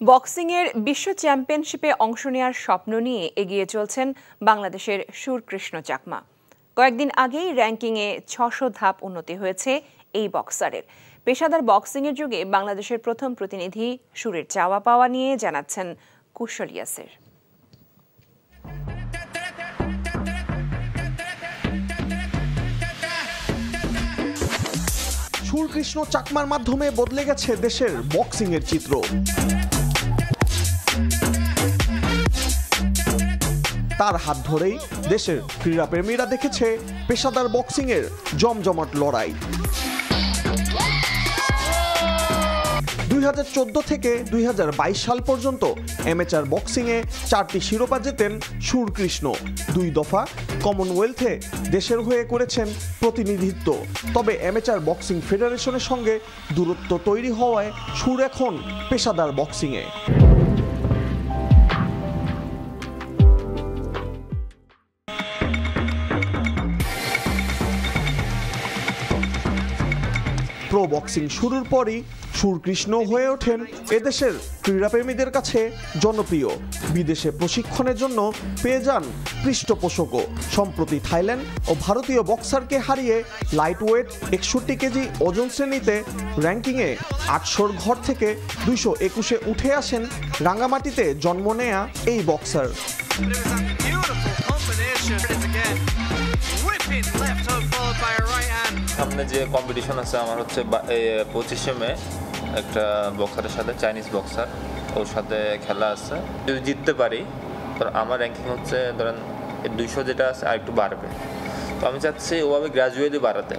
বক্সিংয়ের বিশ্ব চ্যাম্পিয়নশিপে অংশ নেওয়ার স্বপ্ন নিয়ে এগিয়ে চলছেন বাংলাদেশের সুরকৃষ্ণ চাকমা। কয়েকদিন আগেই র্যাঙ্কিংয়ে ৬০০ ধাপ উন্নতি হয়েছে এই বক্সারের। পেশাদার বক্সিংয়ের যুগে বাংলাদেশের প্রথম প্রতিনিধি সুরের চাওয়া পাওয়া নিয়ে জানাচ্ছেন কুশল ইয়াসির। সুরকৃষ্ণ চাকমার মাধ্যমে বদলে গেছে দেশের বক্সিংয়ের চিত্র। তার হাত ধরেই দেশের ক্রীড়াপ্রেমীরা দেখেছে পেশাদার বক্সিংয়ের জমজমাট লড়াই। ২০১৪ থেকে ২০২২ সাল পর্যন্ত অ্যামেচার বক্সিংয়ে ৪টি শিরোপা জেতেন সুরকৃষ্ণ। ২ দফা কমনওয়েলথে দেশের হয়ে করেছেন প্রতিনিধিত্ব। তবে অ্যামেচার বক্সিং ফেডারেশনের সঙ্গে দূরত্ব তৈরি হওয়ায় সুর এখন পেশাদার বক্সিংয়ে। প্রো বক্সিং শুরুর পরই সুরকৃষ্ণ হয়ে ওঠেন এদেশের ক্রীড়াপ্রেমীদের কাছে জনপ্রিয়। বিদেশে প্রশিক্ষণের জন্য পেয়ে যান পৃষ্ঠপোষকও। সম্প্রতি থাইল্যান্ড ও ভারতীয় বক্সারকে হারিয়ে লাইট ওয়েট ৬১ কেজি ওজন শ্রেণীতে র্যাঙ্কিংয়ে ৮০০ ঘর থেকে ২২১-এ উঠে আসেন রাঙ্গামাটিতে জন্ম নেয়া এই বক্সার। সামনে যে কম্পিটিশন আছে আমার হচ্ছে 25শে মে একটা বক্সারের সাথে, চাইনিজ বক্সার, ওর সাথে খেলা আছে। যদি জিততে পারি তো আমার র্যাঙ্কিং হচ্ছে ধরেন 200 যেটা আছে আর একটু বাড়বে। তো আমি চাচ্ছি ওভাবে গ্র্যাজুয়ালি বাড়াতে,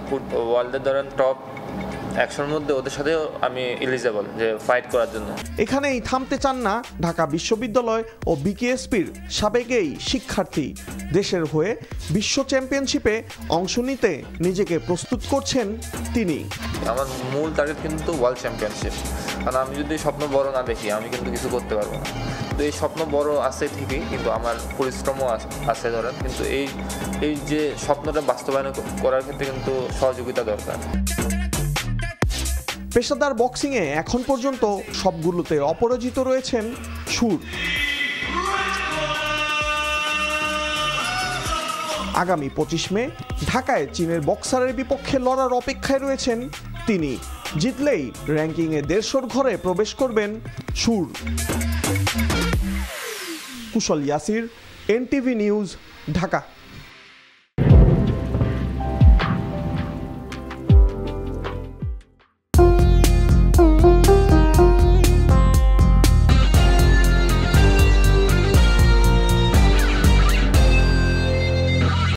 ওয়ার্ল্ডের ধরেন টপ 100-র মধ্যে ওদের সাথেও আমি এলিজেবল যে ফাইট করার জন্য। এখানেই থামতে চান না ঢাকা বিশ্ববিদ্যালয় ও বিকেএসপির সাবেক এই শিক্ষার্থী। দেশের হয়ে বিশ্ব চ্যাম্পিয়নশিপে অংশ নিতে নিজেকে প্রস্তুত করছেন তিনি। আমার মূল টার্গেট কিন্তু ওয়ার্ল্ড চ্যাম্পিয়নশিপ, কারণ আমি যদি স্বপ্ন বড় না দেখি আমি কিন্তু কিছু করতে পারবো না। তো এই স্বপ্ন বড় আছে ঠিকই, কিন্তু আমার পরিশ্রমও আছে ধরেন, কিন্তু এই যে স্বপ্নটা বাস্তবায়ন করার ক্ষেত্রে কিন্তু সহযোগিতা দরকার। পেশাদার বক্সিংয়ে এখন পর্যন্ত সবগুলোতে অপরাজিত রয়েছেন সুর। আগামী 25 মে ঢাকায় চীনের বক্সারের বিপক্ষে লড়ার অপেক্ষায় রয়েছেন তিনি। জিতলেই র্যাঙ্কিংয়ে 150-র ঘরে প্রবেশ করবেন সুর। কুশল ইয়াসির, এনটিভি নিউজ, ঢাকা।